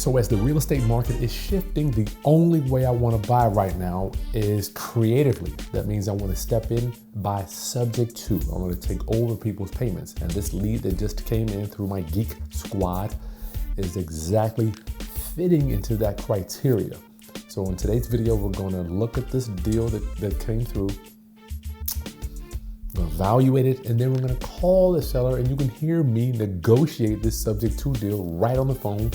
So as the real estate market is shifting, the only way I want to buy right now is creatively. That means I want to step in, buy subject to. I want to take over people's payments. And this lead that just came in through my Geek Squad is exactly fitting into that criteria. So in today's video, we're going to look at this deal that came through, evaluate it, and then we're going to call the seller, and you can hear me negotiate this subject to deal right on the phone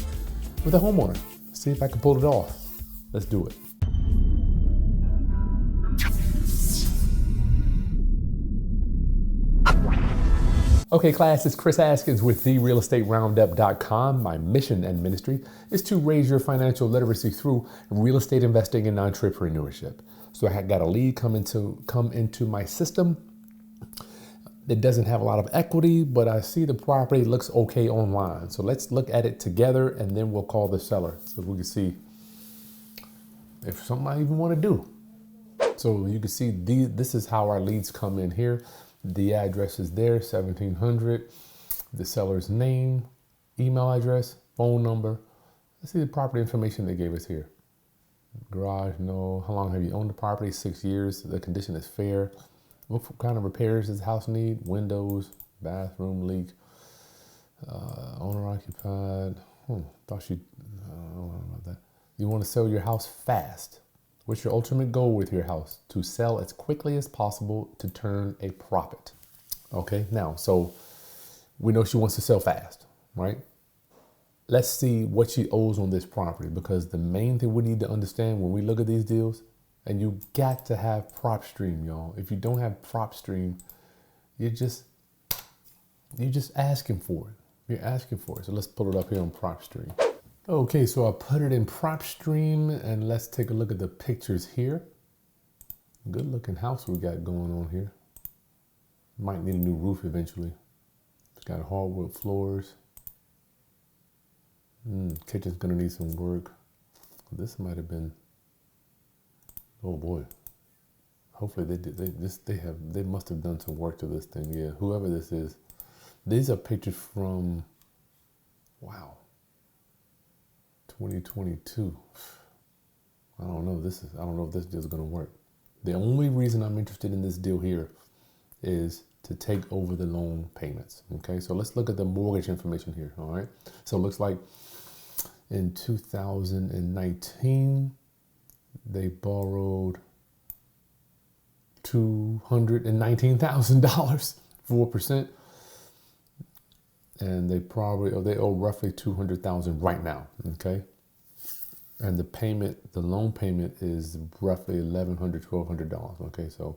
with the homeowner. See if I can pull it off. Let's do it. Okay, class, it's Kris Haskins with therealestateroundup.com. My mission and ministry is to raise your financial literacy through real estate investing and entrepreneurship. So I got a lead come into my system. It doesn't have a lot of equity, but I see the property looks okay online. So let's look at it together, and then we'll call the seller so we can see if something I even want to do. So you can see this is how our leads come in here. The address is there, 1700. The seller's name, email address, phone number. Let's see the property information they gave us here. Garage, no. How long have you owned the property? 6 years. The condition is fair. What kind of repairs does the house need? Windows, bathroom leak, owner occupied. I don't know about that. You want to sell your house fast. What's your ultimate goal with your house? To sell as quickly as possible to turn a profit. Okay, now, so we know she wants to sell fast, right? Let's see what she owes on this property, because the main thing we need to understand when we look at these deals, and you got to have prop stream, y'all. If you don't have prop stream, you're just asking for it. You're asking for it. So let's pull it up here on prop stream. Okay, so I put it in prop stream, and let's take a look at the pictures here. Good looking house we got going on here. Might need a new roof eventually. It's got hardwood floors. Kitchen's gonna need some work. This might have been. Oh boy. Hopefully they must have done some work to this thing. Yeah, whoever this is. These are pictures from, wow, 2022. I don't know if this deal is gonna work. The only reason I'm interested in this deal here is to take over the loan payments. Okay, so let's look at the mortgage information here. All right. So it looks like in 2019, they borrowed $219,000, 4%. And they owe roughly $200,000 right now, okay? And the loan payment is roughly $1,100, $1,200, okay? So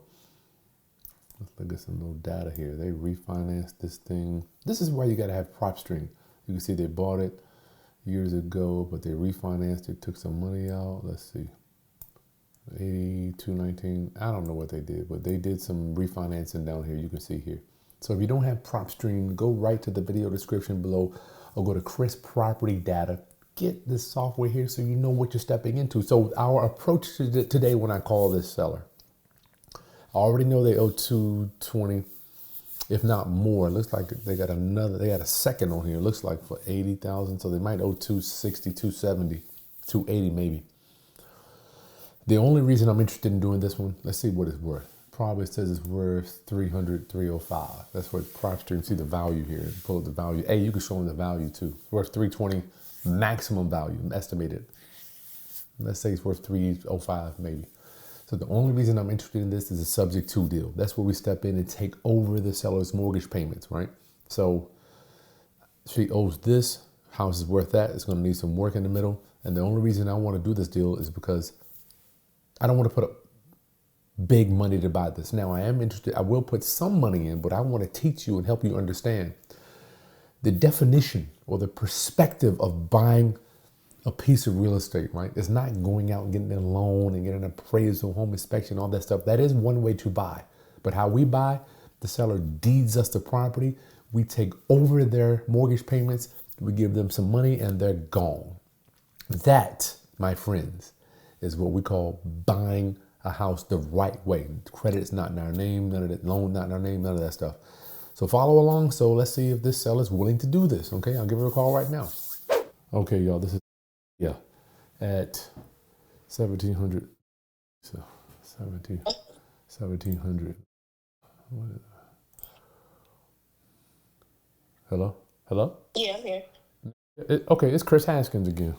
let's look at some little data here. They refinanced this thing. This is why you gotta have prop stream. You can see they bought it years ago, but they refinanced it, took some money out. Let's see. 8219. I don't know what they did, but they did some refinancing down here. You can see here. So if you don't have prop stream, go right to the video description below, or go to Kris Property Data. Get this software here so you know what you're stepping into. So our approach to today when I call this seller, I already know they owe 220, if not more. It looks like they got a second on here. It looks like for 80,000. So they might owe 260, 270, 280 maybe. The only reason I'm interested in doing this one, let's see what it's worth. Probably says it's worth 300, 305. That's what prop stream, see the value here. Pull up the value. Hey, you can show them the value too. It's worth 320 maximum value, estimated. Let's say it's worth 305 maybe. So the only reason I'm interested in this is a subject to deal. That's where we step in and take over the seller's mortgage payments, right? So she owes this, house is worth that. It's gonna need some work in the middle. And the only reason I wanna do this deal is because I don't want to put up big money to buy this. Now I am interested, I will put some money in, but I want to teach you and help you understand the definition or the perspective of buying a piece of real estate, right? It's not going out and getting a loan and getting an appraisal, home inspection, all that stuff. That is one way to buy. But how we buy, the seller deeds us the property. We take over their mortgage payments. We give them some money and they're gone. That, my friends, is what we call buying a house the right way. Credit is not in our name, none of that, loan not in our name, none of that stuff. So follow along. So let's see if this seller is willing to do this. Okay, I'll give her a call right now. Okay, y'all, this is Yeah, at 1700. So 1700. What is, hello? Hello? Yeah, I'm here. Okay, it's Kris Haskins again.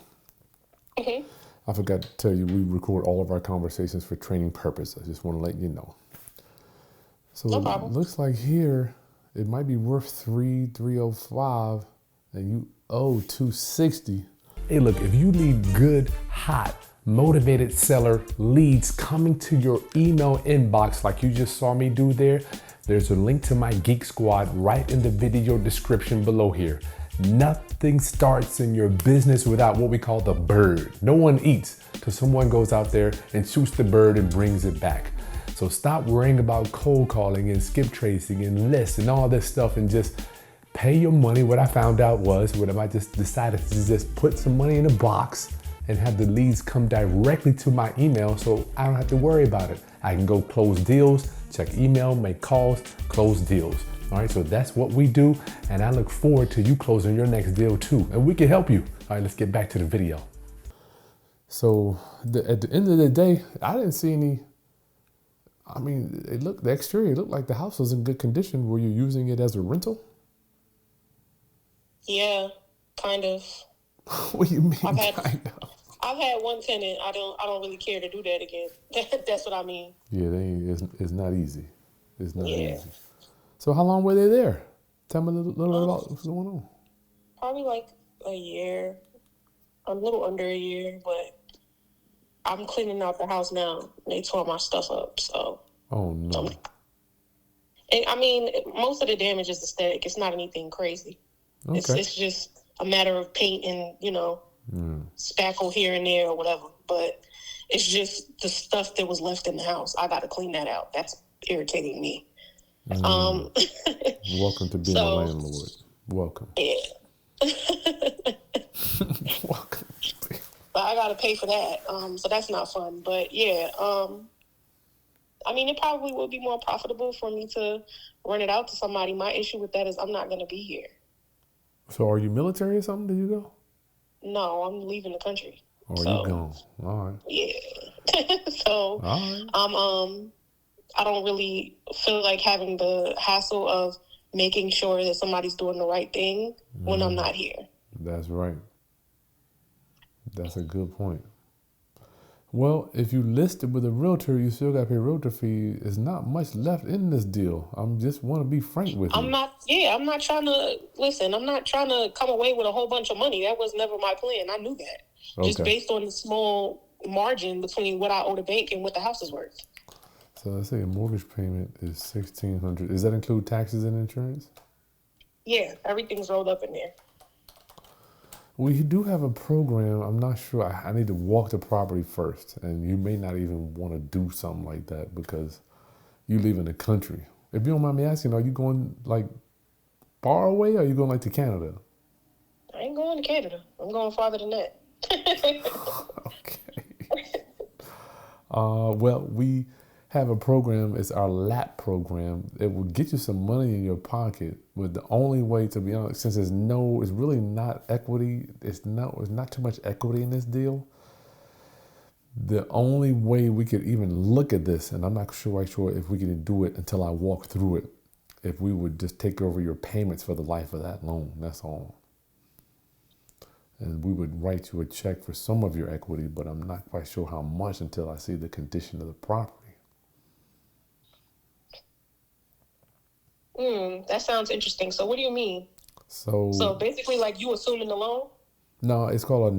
Hmm. I forgot to tell you, we record all of our conversations for training purposes. I just want to let you know. So No it problem. looks like here it might be worth 3,305, and you owe 260. Hey, look, if you need good, hot, motivated seller leads coming to your email inbox like you just saw me do there, there's a link to my Geek Squad right in the video description below here. Nothing starts in your business without what we call the bird. No one eats till someone goes out there and shoots the bird and brings it back. So stop worrying about cold calling and skip tracing and lists and all this stuff and just pay your money. What I found out was, what if I just decided to just put some money in a box and have the leads come directly to my email so I don't have to worry about it. I can go close deals, check email, make calls, close deals. All right, so that's what we do, and I look forward to you closing your next deal too, and we can help you. All right, let's get back to the video. So at the end of the day, I didn't see any. I mean, the exterior looked like the house was in good condition. Were you using it as a rental? Yeah, kind of. What do you I've mean, had kind of? I've had one tenant. I don't really care to do that again. That's what I mean. Yeah, it's not easy. It's not Yeah. easy. So how long were they there? Tell me a little bit Um, about what's going on. Probably like a year, a little under a year, but I'm cleaning out the house now. They tore my stuff up, so Oh no. um, and, I mean, most of the damage is aesthetic. It's not anything crazy. It's Okay. it's just a matter of paint and Mm. spackle here and there or whatever. But it's just the stuff that was left in the house. I got to clean that out. That's irritating me. Mm. Um, Welcome to being a so landlord. Welcome. yeah, Welcome. but I got to pay for that. So that's not fun. But yeah, I mean, it probably would be more profitable for me to rent it out to somebody. My issue with that is I'm not going to be here. So are you military or something? Did you go? No, I'm leaving the country. Or are you So gone? All right. yeah. So All right. I don't really feel like having the hassle of making sure that somebody's doing the right thing when I'm not here. That's right. That's a good point. Well, if you listed with a realtor, you still got to pay realtor fee. There's not much left in this deal. I'm just want to be frank with you. I'm not trying to, listen, I'm not trying to come away with a whole bunch of money. That was never my plan. I knew that. Just Okay. based on the small margin between what I owe the bank and what the house is worth. So let's say a mortgage payment is $1,600. Does that include taxes and insurance? Yeah, everything's rolled up in there. We do have a program. I'm not sure. I need to walk the property first, and you may not even want to do something like that because you live in the country. If you don't mind me asking, are you going like far away, or are you going like to Canada? I ain't going to Canada. I'm going farther than that. Okay. Well, we have a program. It's our LAP program. It will get you some money in your pocket. But the only way, to be honest, since it's really not equity. It's not too much equity in this deal. The only way we could even look at this, and I'm not sure if we can do it until I walk through it, if we would just take over your payments for the life of that loan. That's all. And we would write you a check for some of your equity, but I'm not quite sure how much until I see the condition of the property. That sounds interesting. So what do you mean? So So basically, like you assuming the loan? no, it's called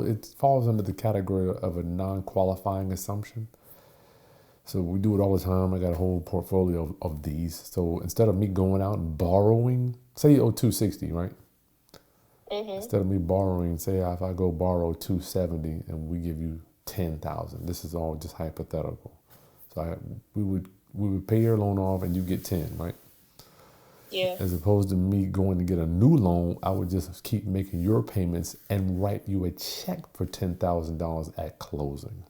it falls under the category of a non-qualifying assumption. So we do it all the time. I got a whole portfolio of these. So instead of me going out and borrowing, say you owe 260, right? Mm-hmm. Instead of me borrowing, say if I go borrow 270 and we give you 10,000. This is all just hypothetical. So we would pay your loan off and you get 10, right? Yeah. As opposed to me going to get a new loan, I would just keep making your payments and write you a check for $10,000 at closing.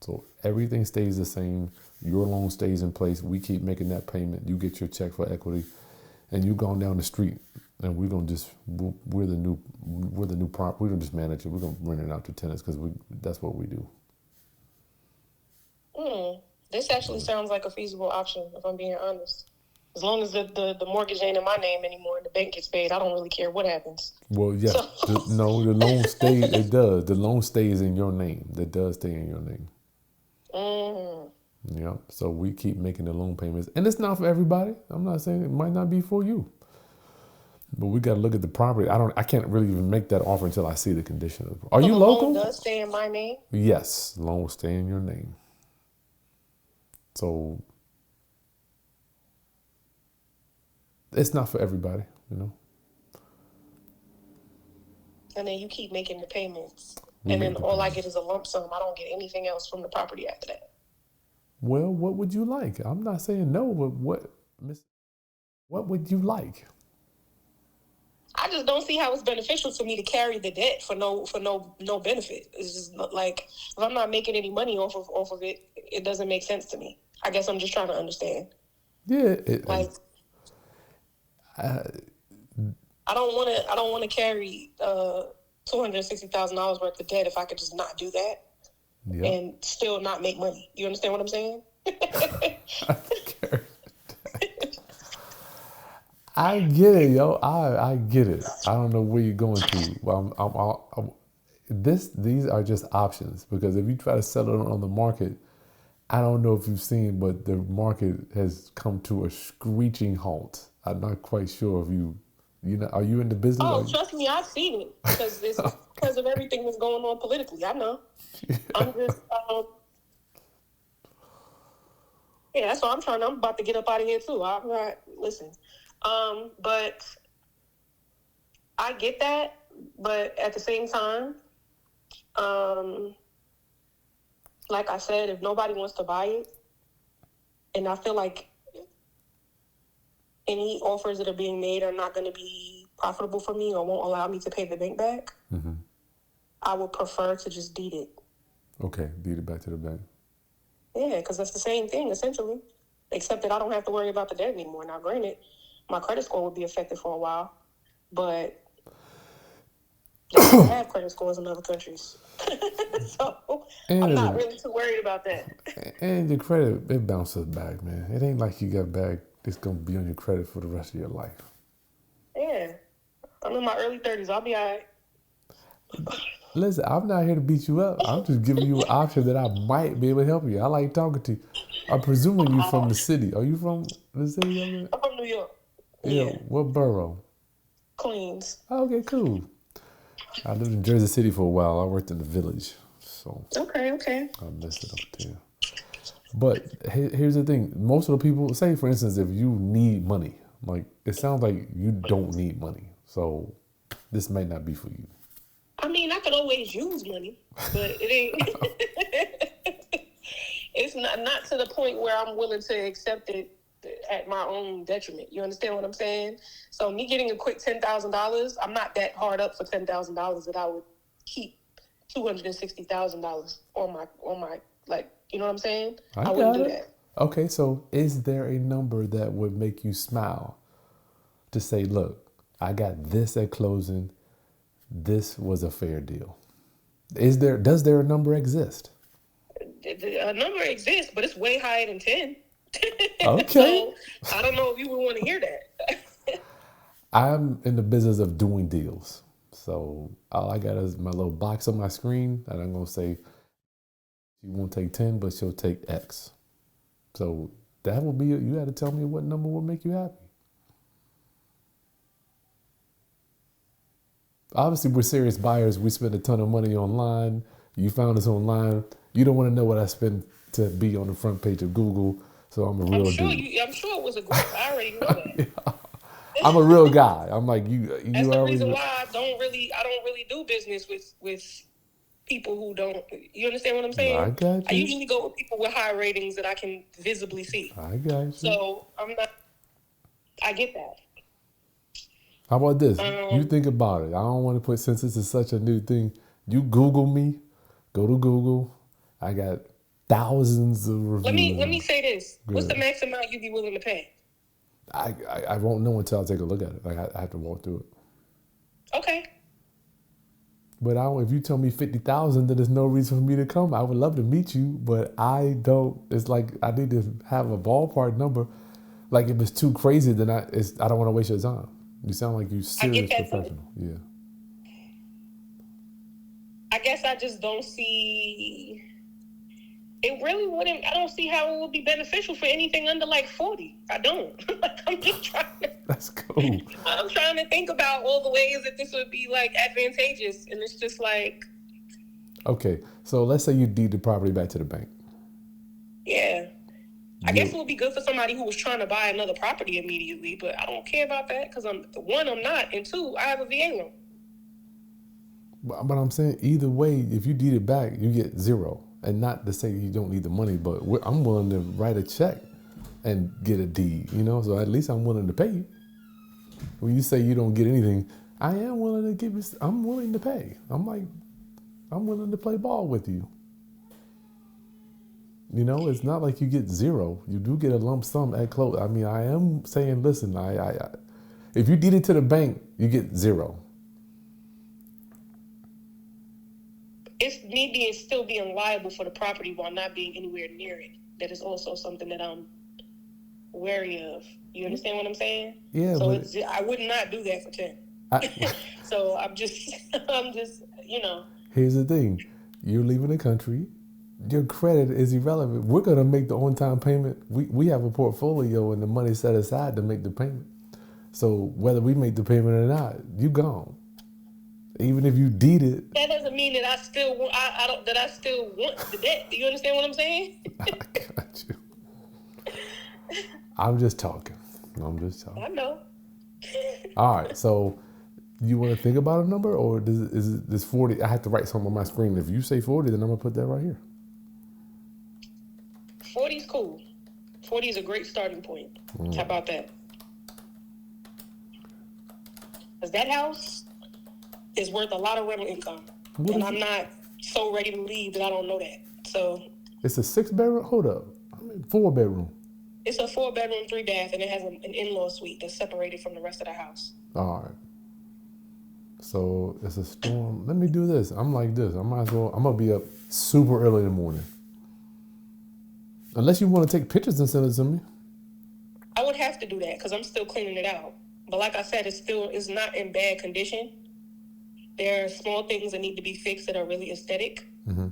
So everything stays the same. Your loan stays in place. We keep making that payment. You get your check for equity, and you go down the street and we're the new prop. We're gonna just manage it. We're gonna rent it out to tenants because that's what we do. This actually sounds like a feasible option, if I'm being honest. As long as the mortgage ain't in my name anymore and the bank gets paid, I don't really care what happens. Well, yeah. The loan stays. It does. The loan stays in your name. That does stay in your name. Yeah. So we keep making the loan payments, and it's not for everybody. I'm not saying it might not be for you, but we got to look at the property. I can't really even make that offer until I see the condition of it. Are you local? The loan does stay in my name? Yes, the loan will stay in your name. So it's not for everybody, you know. And then you keep making the payments, and then all I get is a lump sum. I don't get anything else from the property after that. Well, what would you like? I'm not saying no, but what would you like? I just don't see how it's beneficial to me to carry the debt for no benefit. It's just like, if I'm not making any money off of it, it doesn't make sense to me. I guess I'm just trying to understand. Yeah, I don't want to carry $260,000 worth of debt if I could just not do that and still not make money. You understand what I'm saying? I get it, yo. I get it. I don't know where you're going to. Well, these are just options, because if you try to settle it on the market, I don't know if you've seen, but the market has come to a screeching halt. I'm not quite sure if you know, are you in the business? Oh, trust me, I've seen it, because it's because of everything that's going on politically. I know. I'm just, yeah, that's what I'm about to get up out of here too. I'm not, listen. But I get that, but at the same time, like I said, if nobody wants to buy it, and I feel like any offers that are being made are not going to be profitable for me or won't allow me to pay the bank back, I would prefer to just deed it. Okay, deed it back to the bank. Yeah, because that's the same thing, essentially, except that I don't have to worry about the debt anymore. Now, granted, my credit score would be affected for a while, but they don't have credit scores in other countries. So I'm not really too worried about that. And your credit, it bounces back, man. It ain't like you got back, it's going to be on your credit for the rest of your life. Yeah. I'm in my early 30s. I'll be all right. Listen, I'm not here to beat you up. I'm just giving you an option that I might be able to help you. I like talking to you. I'm presuming you're from the city. Are you from the city? I'm from New York. Yeah. What borough? Queens. Okay, cool. I lived in Jersey City for a while. I worked in the Village. So Okay. I messed it up there. But here's the thing. Most of the people, say for instance, if you need money, like it sounds like you don't need money. So this might not be for you. I mean, I could always use money, but it ain't. It's not to the point where I'm willing to accept it at my own detriment. You understand what I'm saying? So me getting a quick $10,000, I'm not that hard up for $10,000 that I would keep $260,000 on my like, you know what I'm saying? I wouldn't do that. Okay, so is there a number that would make you smile to say, look, I got this at closing. This was a fair deal. Does there a number exist? A number exists, but it's way higher than 10. Okay. So I don't know if you would want to hear that. I'm in the business of doing deals. So all I got is my little box on my screen, and I'm going to say, she won't take 10, but she'll take X. So that will be, you got to tell me what number will make you happy. Obviously, we're serious buyers. We spend a ton of money online. You found us online. You don't want to know what I spend to be on the front page of Google. So I'm a real dude. I'm sure it was a group. I already know that. Yeah. I'm a real guy. I'm like you. That's the reason why I don't really do business with people who don't. You understand what I'm saying? I got you. I usually go with people with high ratings that I can visibly see. I got you. So I get that. How about this? You think about it. I don't want to put, since this is such a new thing, you Google me, go to Google. I got thousands of reviews. Let me say this. What's the max amount you'd be willing to pay? I won't know until I take a look at it. Like I have to walk through it. Okay. But if you tell me 50,000, then there's no reason for me to come. I would love to meet you, but I don't. It's like I need to have a ballpark number. Like if it's too crazy, then I don't want to waste your time. You sound like you serious professional. Yeah. I guess I just don't see. It really wouldn't. I don't see how it would be beneficial for anything under like 40. I don't. I'm just trying to. That's cool. I'm trying to think about all the ways that this would be like advantageous, and it's just like. Okay, so let's say you deed the property back to the bank. Yeah. I guess it would be good for somebody who was trying to buy another property immediately, but I don't care about that because I'm not, and two, I have a VA loan. But I'm saying either way, if you deed it back, you get zero. And not to say you don't need the money, but I'm willing to write a check and get a deed, so at least I'm willing to pay you. When you say you don't get anything, I am willing to give you, I'm willing to pay. I'm willing to play ball with you. It's not like you get zero. You do get a lump sum at close. I mean, I am saying, listen, if you deed it to the bank, you get zero. It's me still being liable for the property while not being anywhere near it. That is also something that I'm wary of. You understand what I'm saying? Yeah. So I would not do that for 10. So I'm just. Here's the thing. You're leaving the country. Your credit is irrelevant. We're going to make the on-time payment. We have a portfolio and the money set aside to make the payment. So whether we make the payment or not, you gone. Even if you deed it. That doesn't mean that I still want. That I still want the debt. Do you understand what I'm saying? I got you. I'm just talking. I know. All right. So, you want to think about a number, or is this 40? I have to write something on my screen. If you say 40, then I'm gonna put that right here. 40 is cool. 40 is a great starting point. How about that? Because that house is worth a lot of rental income. And I'm not so ready to leave that I don't know that. So it's a 6-bedroom? Hold up. 4-bedroom. It's a 4-bedroom, 3-bath, and it has an in-law suite that's separated from the rest of the house. All right. So it's a storm. Let me do this. I'm like this. I'm gonna be up super early in the morning. Unless you want to take pictures and send it to me. I would have to do that because I'm still cleaning it out. But like I said, it's not in bad condition. There are small things that need to be fixed that are really aesthetic. Mm-hmm.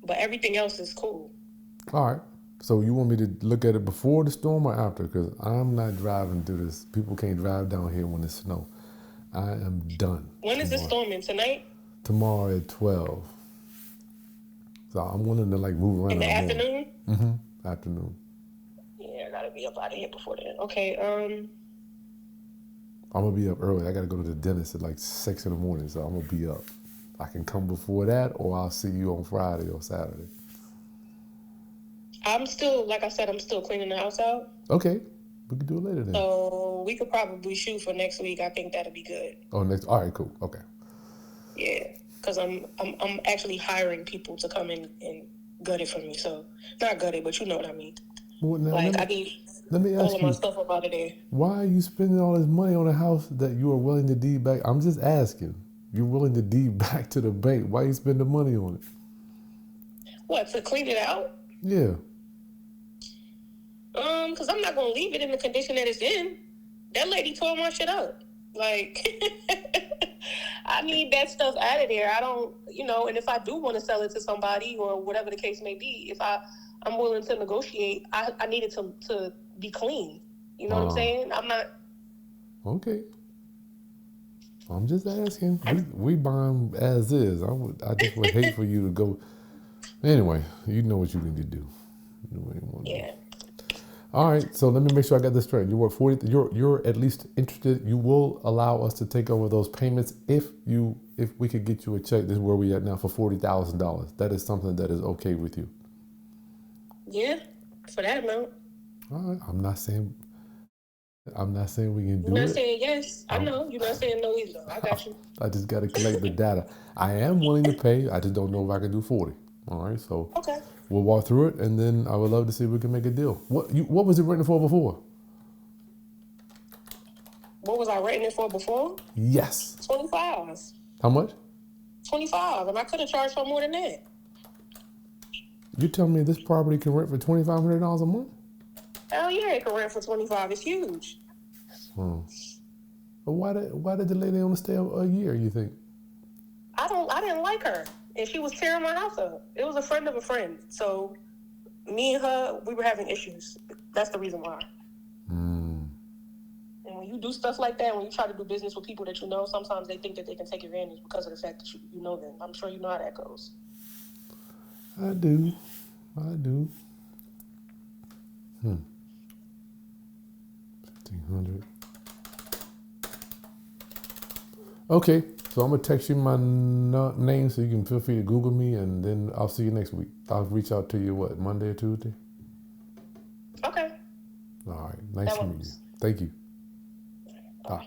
But everything else is cool. All right. So you want me to look at it before the storm or after? Because I'm not driving through this. People can't drive down here when it's snow. I am done. When is this storming? Tonight? Tomorrow at 12. So I'm willing to move around. In the afternoon? Mm-hmm. Afternoon. Yeah, I gotta be up out of here before then. Okay. I'm gonna be up early. I gotta go to the dentist at 6 in the morning, so I'm gonna be up. I can come before that, or I'll see you on Friday or Saturday. I'm still cleaning the house out. Okay, we can do it later then. So we could probably shoot for next week. I think that'll be good. Oh, next. All right, cool. Okay. Yeah, because I'm actually hiring people to come in and gut it for me. So not gut it, but you know what I mean. Well, now, I need all of my stuff up out of there. Why are you spending all this money on a house that you are willing to deed back? I'm just asking. You're willing to deed back to the bank. Why you spend the money on it? What, to clean it out? Yeah. Because I'm not gonna leave it in the condition that it's in. That lady tore my shit up. I need that stuff out of there. I don't, and if I do want to sell it to somebody or whatever the case may be, if I'm willing to negotiate, I need it to be clean. You know what I'm saying? I'm not. Okay. I'm just asking. We buy them as is. I just would hate for you to go. Anyway, you know what you need to do. Yeah. All right, so let me make sure I got this straight. You work 40. You're at least interested. You will allow us to take over those payments if we could get you a check. This is where we at now for $40,000. That is something that is okay with you. Yeah, for that amount. All right. I'm not saying we can do it. You're not saying yes. I know. You're not saying no either. I got you. I just got to collect the data. I am willing to pay. I just don't know if I can do 40. All right, so. Okay. we'll walk through it, and then I would love to see if we can make a deal. What was it rented for before? What was I renting it for before? Yes. 25. How much? 25, and I could have charged for more than that. You telling me this property can rent for $2,500 a month? Hell yeah, it can rent for 25. It's huge. But why did the lady only stay a year, you think? I didn't like her, and she was tearing my house up. It was a friend of a friend, so me and her, we were having issues. That's the reason why. And when you do stuff like that, when you try to do business with people that you know, sometimes they think that they can take advantage because of the fact that you know them. I'm sure you know how that goes. I do. 1,500. Okay, so I'm gonna text you my name so you can feel free to Google me, and then I'll see you next week. I'll reach out to you, Monday or Tuesday? Okay. All right, nice to meet you. Thank you. Bye.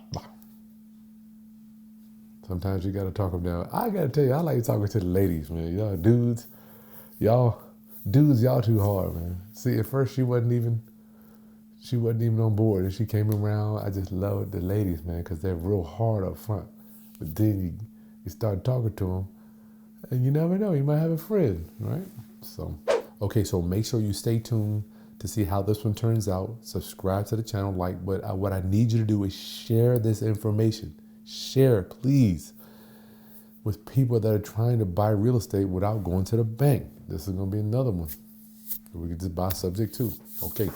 Sometimes you gotta talk them down. I gotta tell you, I like talking to the ladies, man. Y'all dudes, y'all too hard, man. See, at first she wasn't even on board, and she came around. I just love the ladies, man, because they're real hard up front. But then you start talking to them, and you never know, you might have a friend, right? So, okay, so make sure you stay tuned to see how this one turns out. Subscribe to the channel, but what I need you to do is share this information. Share, please, with people that are trying to buy real estate without going to the bank. This is going to be another one. We can just buy subject to. Okay.